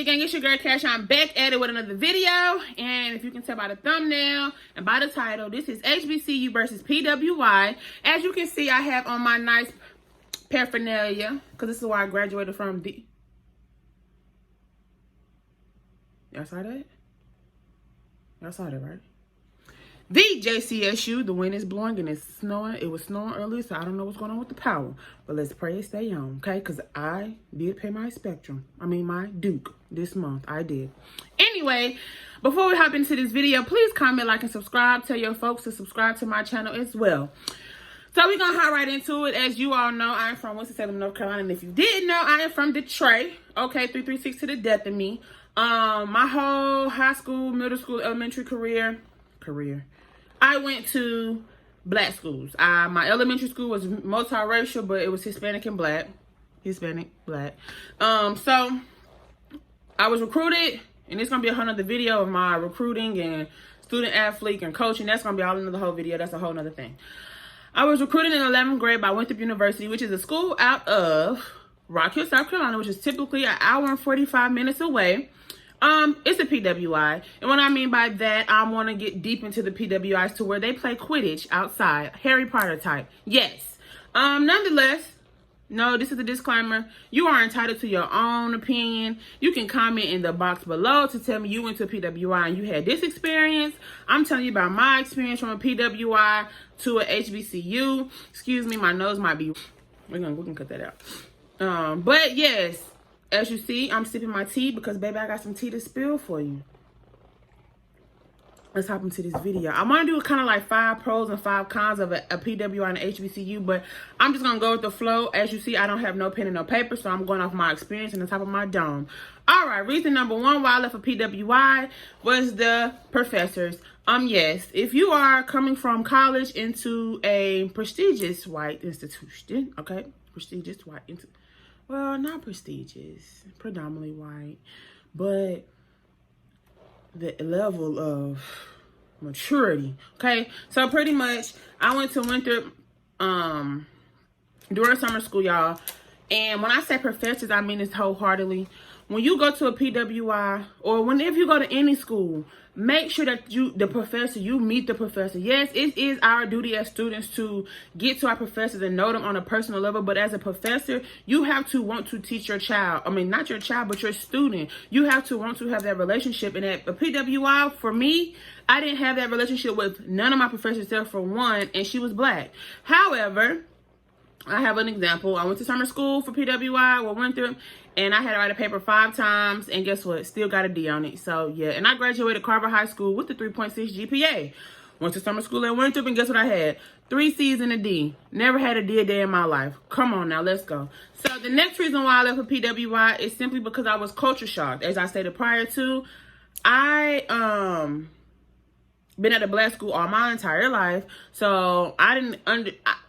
good, gang? It's your girl Cash. I'm back at it with another video. And if you can tell by the thumbnail and by the title, this is HBCU versus PWI. As you can see, I have on my nice paraphernalia, because this is where I graduated from. Y'all saw that? Y'all saw that, right? The JCSU, the wind is blowing and it's snowing. It was snowing earlier, so I don't know what's going on with the power. But let's pray it stay on, okay? Because I did pay my my Duke this month. I did. Anyway, before we hop into this video, please comment, like, and subscribe. Tell your folks to subscribe to my channel as well. So we're going to hop right into it. As you all know, I'm from Winston-Salem, North Carolina. And if you didn't know, I am from Detroit. Okay, 336 to the death of me. My whole high school, middle school, elementary career, I went to black schools. My elementary school was multiracial, but it was Hispanic, black. So I was recruited, and it's gonna be a whole nother video of my recruiting and student athlete and coaching. That's gonna be all another whole video. That's a whole nother thing. I was recruited in 11th grade by Winthrop University, which is a school out of Rock Hill, South Carolina, which is typically an hour and 45 minutes away. It's a PWI. And what I mean by that, I want to get deep into the PWIs to where they play Quidditch outside. Harry Potter type. Yes. Nonetheless, no, this is a disclaimer. You are entitled to your own opinion. You can comment in the box below to tell me you went to a PWI and you had this experience. I'm telling you about my experience from a PWI to a HBCU. Excuse me, my nose might be... We can cut that out. But yes, as you see, I'm sipping my tea because, baby, I got some tea to spill for you. Let's hop into this video. I want to do kind of like 5 pros and 5 cons of a PWI and an HBCU, but I'm just going to go with the flow. As you see, I don't have no pen and no paper, so I'm going off my experience and the top of my dome. All right, reason number 1 why I left a PWI was the professors. Yes, if you are coming from college into a prestigious white institution, okay, prestigious white institution. Well, not prestigious, predominantly white, but the level of maturity, okay? So pretty much, I went to Winthrop during summer school, y'all. And when I say professors, I mean this wholeheartedly. When you go to a PWI, or whenever you go to any school, make sure that you meet the professor. Yes, it is our duty as students to get to our professors and know them on a personal level. But as a professor, you have to want to teach your child. I mean, not your child, but your student. You have to want to have that relationship. And at a PWI, for me, I didn't have that relationship with none of my professors except for one, and she was black. However, I have an example. I went to summer school for PWI or Winthrop, and I had to write a paper 5 times, and guess what? Still got a D on it. So, yeah. And I graduated Carver High School with the 3.6 GPA. Went to summer school at Winthrop, and guess what I had? 3 C's and a D. Never had a D a day in my life. Come on now, let's go. So, the next reason why I left for PWI is simply because I was culture shocked. As I stated prior to, I, been at a black school all my entire life, so I didn't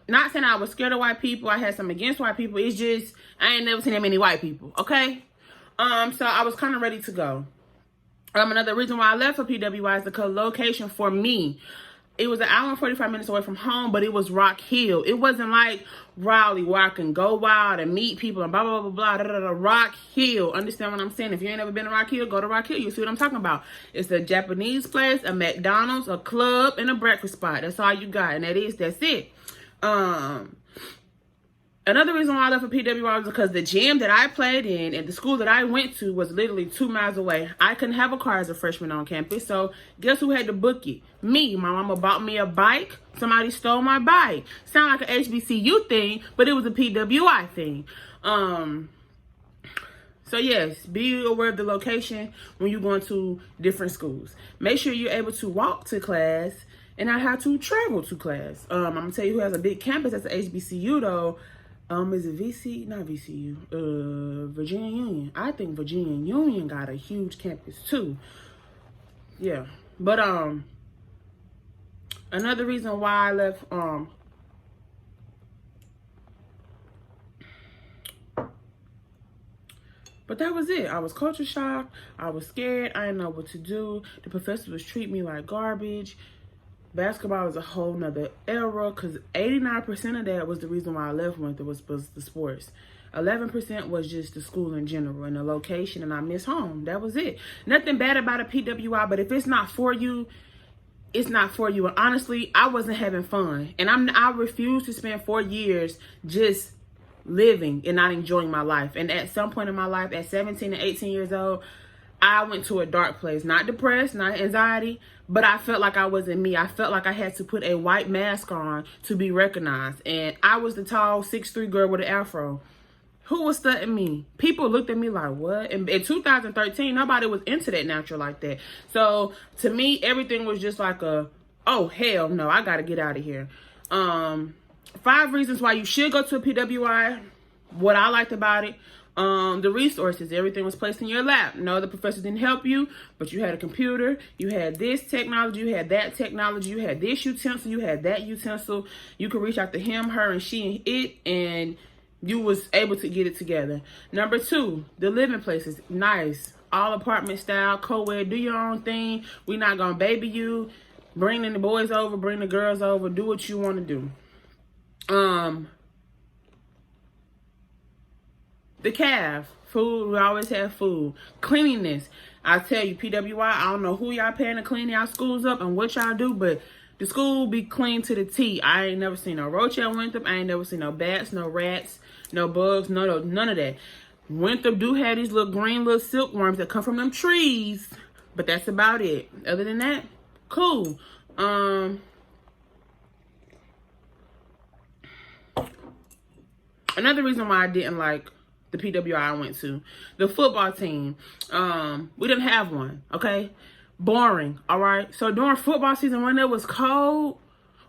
not saying I was scared of white people. I had something against white people. It's just I ain't never seen that many white people. Okay, so I was kind of ready to go. Another reason why I left for PWI is the location for me. It was an hour and 45 minutes away from home, but it was Rock Hill. It wasn't like Raleigh where I can go wild and meet people and blah, blah, blah, blah, blah, blah, blah. Rock Hill. Understand what I'm saying? If you ain't never been to Rock Hill, go to Rock Hill. You see what I'm talking about. It's a Japanese place, a McDonald's, a club, and a breakfast spot. That's all you got. And that's it. Another reason why I left for PWI was because the gym that I played in and the school that I went to was literally 2 miles away. I couldn't have a car as a freshman on campus. So guess who had to book it? Me. My mama bought me a bike. Somebody stole my bike. Sound like an HBCU thing, but it was a PWI thing. So yes, be aware of the location when you're going to different schools. Make sure you're able to walk to class and not have to travel to class. I'm going to tell you who has a big campus that's an HBCU though. Is it VC? Not VCU. Virginia Union. I think Virginia Union got a huge campus too. Yeah. But another reason why I left but that was it. I was culture shocked. I was scared. I didn't know what to do. The professors was treating me like garbage. Basketball was a whole nother era because 89% of that was the reason why I left Winthrop was the sports. 11% was just the school in general and the location, and I miss home. That was it. Nothing bad about a PWI, but if it's not for you, it's not for you. And honestly, I wasn't having fun. And I refuse to spend 4 years just living and not enjoying my life. And at some point in my life, at 17 and 18 years old, I went to a dark place. Not depressed, not anxiety, but I felt like I wasn't me. I felt like I had to put a white mask on to be recognized. And I was the tall 6'3" girl with an afro. Who was studying me? People looked at me like, what? And in 2013, nobody was into that natural like that. So to me, everything was just like oh, hell no, I got to get out of here. 5 reasons why you should go to a PWI. What I liked about it. The resources, everything was placed in your lap. No, the professors didn't help you, but you had a computer, you had this technology, you had that technology, you had this utensil, you had that utensil. You could reach out to him, her, and she, and it, and you was able to get it together. Number 2, the living places, nice, all apartment style, co-ed, do your own thing. We're not gonna baby you. Bring the boys over, bring the girls over, do what you want to do. The CAV, food, we always have food. Cleanliness, I tell you, PWI, I don't know who y'all paying to clean y'all schools up and what y'all do, but the school be clean to the T. I ain't never seen no roach at Winthrop. I ain't never seen no bats, no rats, no bugs, none of that. Winthrop do have these little green little silkworms that come from them trees, but that's about it. Other than that, cool. Another reason why I didn't like the PWI I went to, the football team, we didn't have one, okay? Boring, all right? So during football season, when it was cold,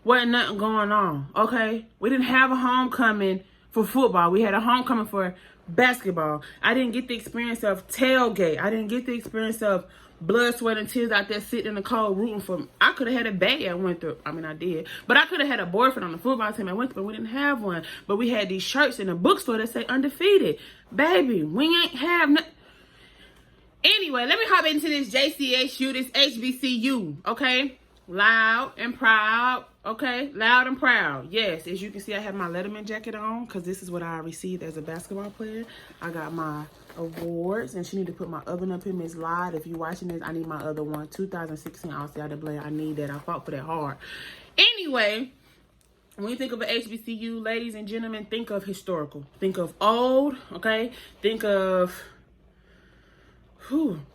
wasn't nothing going on, okay? We didn't have a homecoming for football. We had a homecoming for basketball. I didn't get the experience of tailgate. I didn't get the experience of blood, sweat, and tears out there sitting in the cold rooting for. I could have had a bae at Winthrop. I mean, I did. But I could have had a boyfriend on the football team at Winthrop, but we didn't have one. But we had these shirts in the bookstore that say undefeated. Baby, we ain't have nothing. Anyway, let me hop into this JCSU, this HBCU, okay? Loud and proud, okay? Loud and proud. Yes, as you can see, I have my Letterman jacket on because this is what I received as a basketball player. I got my awards, and she need to put my oven up in Miss Live. If you're watching this, I need my other one, 2016 All-Star Blair. I need that. I fought for that hard. Anyway, when you think of an HBCU, ladies and gentlemen, think of historical. Think of old, okay? Think of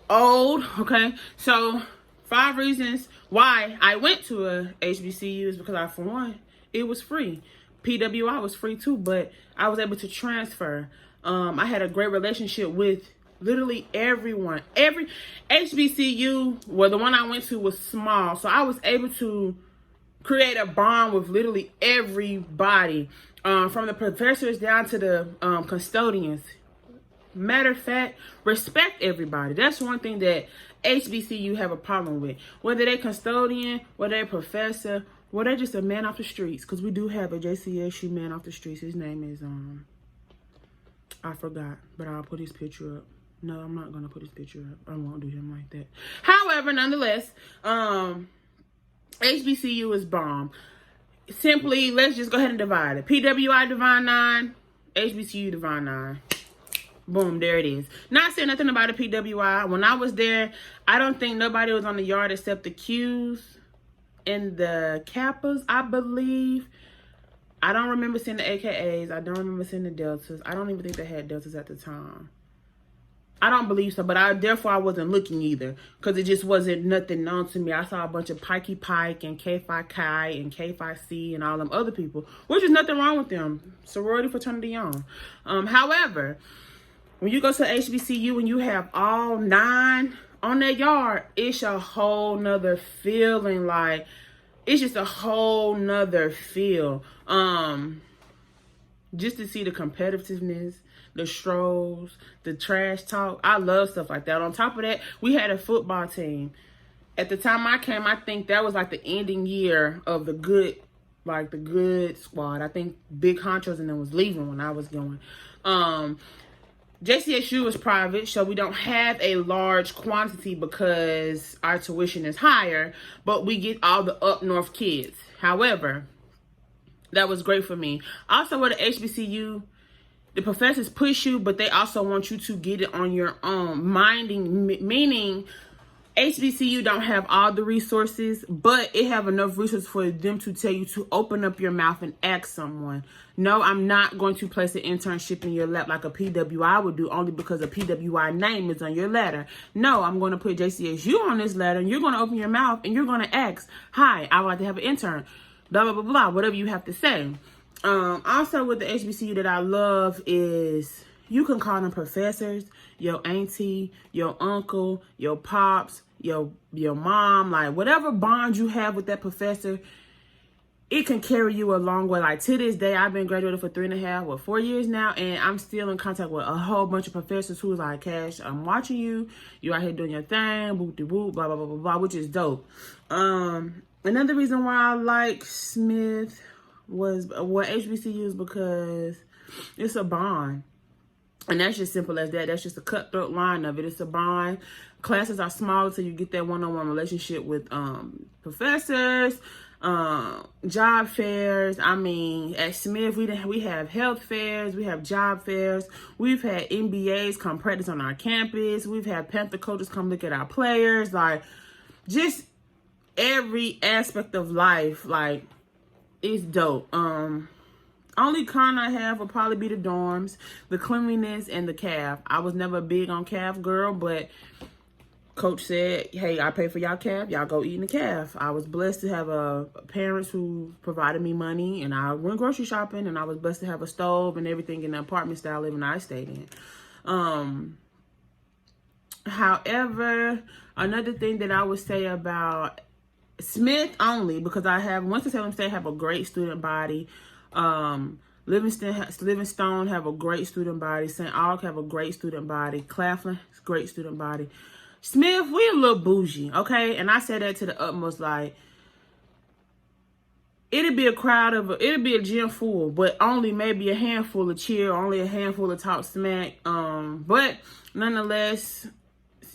old, okay? So 5 reasons why I went to a HBCU is because for one, it was free. PWI was free too, but I was able to transfer. I had a great relationship with literally everyone. Every HBCU, well, the one I went to was small, so I was able to create a bond with literally everybody, from the professors down to the custodians. Matter of fact, respect everybody. That's one thing that HBCU have a problem with. Whether they're custodian, whether they're professor, whether they're just a man off the streets. Because we do have a JCSU man off the streets. His name is, I forgot. But I'll put his picture up. No, I'm not going to put his picture up. I won't do him like that. However, nonetheless, HBCU is bomb. Simply, let's just go ahead and divide it. PWI Divine 9, HBCU Divine 9. Boom, there it is. Not saying nothing about a PWI. When I was there, I don't think nobody was on the yard except the Qs and the Kappas, I believe. I don't remember seeing the AKAs. I don't remember seeing the Deltas. I don't even think they had Deltas at the time. I don't believe so, but therefore I wasn't looking either because it just wasn't nothing known to me. I saw a bunch of Pikey Pike and K-Phi Chi and K-Phi C and all them other people, which is nothing wrong with them. Sorority, fraternity on. However, when you go to HBCU and you have all 9 on that yard, it's a whole nother feeling. Like, it's just a whole nother feel. Just to see the competitiveness, the strolls, the trash talk. I love stuff like that. On top of that, we had a football team. At the time I came, I think that was like the ending year of the good squad. I think Big Honchos and them was leaving when I was going. JCSU is private, so we don't have a large quantity because our tuition is higher, but we get all the up north kids. However, that was great for me. Also with the HBCU, the professors push you, but they also want you to get it on your own. Meaning HBCU don't have all the resources, but it have enough resources for them to tell you to open up your mouth and ask someone. No, I'm not going to place an internship in your lap like a PWI would do, only because a PWI name is on your letter. No, I'm going to put JCSU on this letter, and you're going to open your mouth and you're going to ask, hi, I would like to have an intern, blah, blah, blah, blah, whatever you have to say. Also with the HBCU that I love is you can call them professors, your auntie, your uncle, your pops, your mom, like whatever bond you have with that professor, it can carry you a long way. Like to this day, I've been graduated for 4 years now, and I'm still in contact with a whole bunch of professors who's like, Cash, I'm watching you. You out here doing your thing, boop de boop, blah, blah, blah, blah, blah, which is dope. Another reason why I like Smith was what HBCU is because it's a bond. And that's just simple as that. That's just a cutthroat line of it. It's a bond. Classes are smaller, so you get that one-on-one relationship with professors, job fairs. I mean, at Smith, we have health fairs, we have job fairs. We've had NBAs come practice on our campus. We've had Panther coaches come look at our players. Like, just every aspect of life, like, it's dope. Only con I have would probably be the dorms, the cleanliness, and the calf. I was never big on calf, girl, but coach said, hey, I pay for y'all calf. Y'all go eat in the calf. I was blessed to have parents who provided me money, and I went grocery shopping, and I was blessed to have a stove and everything in the apartment style living I stayed in. However, another thing that I would say about Smith only, because Winston-Salem State have a great student body. Livingstone have a great student body. St. Aug have a great student body. Claflin, great student body. Smith, we a little bougie, okay? And I say that to the utmost, like, it'd be a gym full, but only maybe a handful of cheer, only a handful of talk smack. But nonetheless,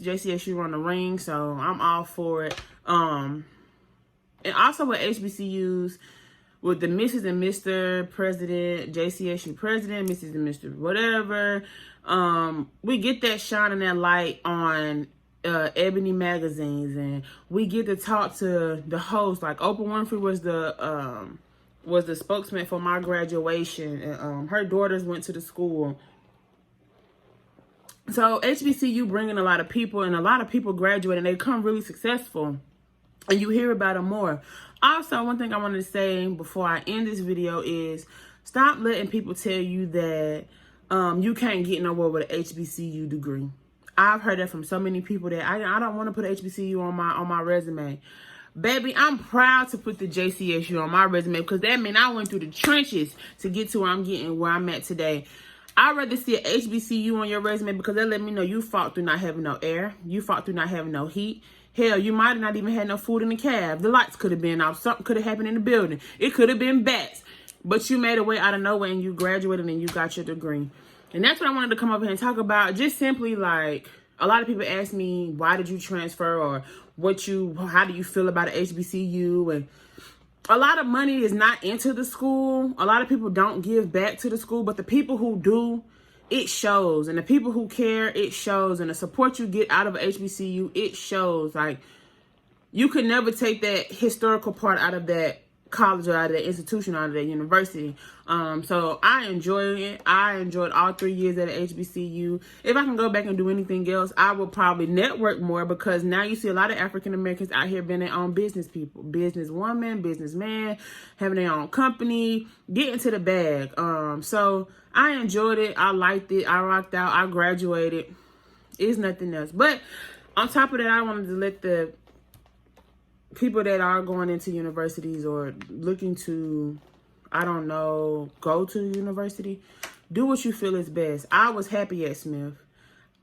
JCSU run the ring, so I'm all for it. And also with HBCUs, with the Mrs. and Mr. President, JCSU President, Mrs. and Mr. whatever, we get that shining that light on Ebony magazines, and we get to talk to the host. Like Oprah Winfrey was the spokesman for my graduation, and her daughters went to the school. So HBCU bringing a lot of people, and a lot of people graduate and they become really successful, and you hear about them more. Also, one thing I wanted to say before I end this video is stop letting people tell you that you can't get nowhere with an HBCU degree. I've heard that from so many people that I don't want to put HBCU on my resume. Baby, I'm proud to put the JCSU on my resume because that means I went through the trenches to get to where I'm at today. I'd rather see an HBCU on your resume because that let me know you fought through not having no air. You fought through not having no heat. Hell, you might have not even had no food in the cab. The lights could have been off. Something could have happened in the building. It could have been bats. But you made a way out of nowhere and you graduated and you got your degree. And that's what I wanted to come over here and talk about. Just simply like, a lot of people ask me, why did you transfer, or how do you feel about an HBCU? And a lot of money is not into the school. A lot of people don't give back to the school, but the people who do, it shows. And the people who care, it shows. And the support you get out of an HBCU, it shows. Like, you could never take that historical part out of that college or out of that institution, out of that university. So I enjoy it. I enjoyed all 3 years at a HBCU. If I can go back and do anything else, I will probably network more, because now you see a lot of African Americans out here being their own business people, businesswoman, businessman, having their own company, getting to the bag. So I enjoyed it. I liked it. I rocked out. I graduated. It's nothing else. But on top of that, I wanted to let the people that are going into universities or looking to, I don't know, go to university, do what you feel is best. I was happy at Smith.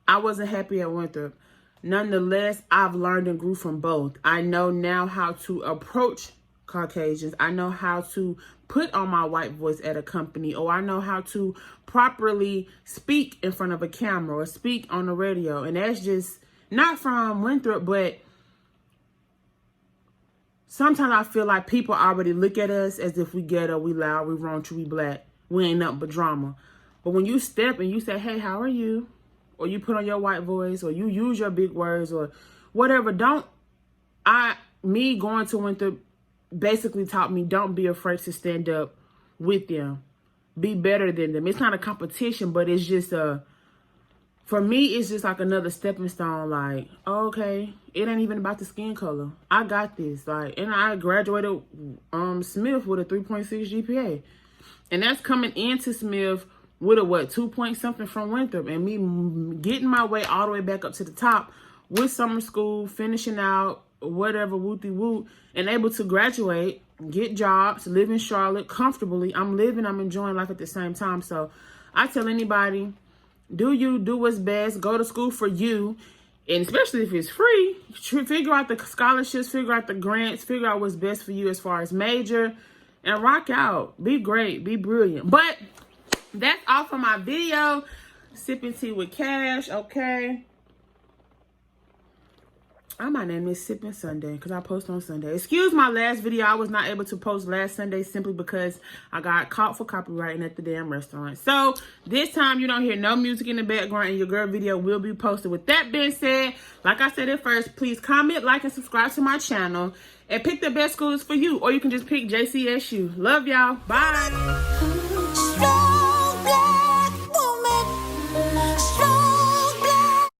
I wasn't happy at Winthrop. Nonetheless, I've learned and grew from both. I know now how to approach Caucasians. I know how to put on my white voice at a company, or I know how to properly speak in front of a camera or speak on the radio. And that's just not from Winthrop, but sometimes I feel like people already look at us as if we ghetto, we loud, we raunchy, we black. We ain't nothing but drama. But when you step and you say, hey, how are you? Or you put on your white voice, or you use your big words, or whatever, me going to Winthrop basically taught me, don't be afraid to stand up with them. Be better than them. It's not a competition, but it's just for me, it's just like another stepping stone. Like, okay, it ain't even about the skin color. I got this. Like, and I graduated Smith with a 3.6 GPA. And that's coming into Smith with a 2 point something from Winthrop. And me getting my way all the way back up to the top with summer school, finishing out, whatever, wooty-woot, and able to graduate, get jobs, live in Charlotte comfortably. I'm enjoying life at the same time. So I tell anybody, do what's best, go to school for you, and especially if it's free, figure out the scholarships, figure out the grants, figure out what's best for you as far as major, and rock out. Be great, be brilliant. But that's all for my video. Sipping tea with Cash, okay? I might name this Sipping Sunday because I post on Sunday. Excuse my last video. I was not able to post last Sunday simply because I got caught for copywriting at the damn restaurant. So this time you don't hear no music in the background and your girl video will be posted. With that being said, like I said at first, please comment, like, and subscribe to my channel. And pick the best schools for you. Or you can just pick JCSU. Love y'all. Bye.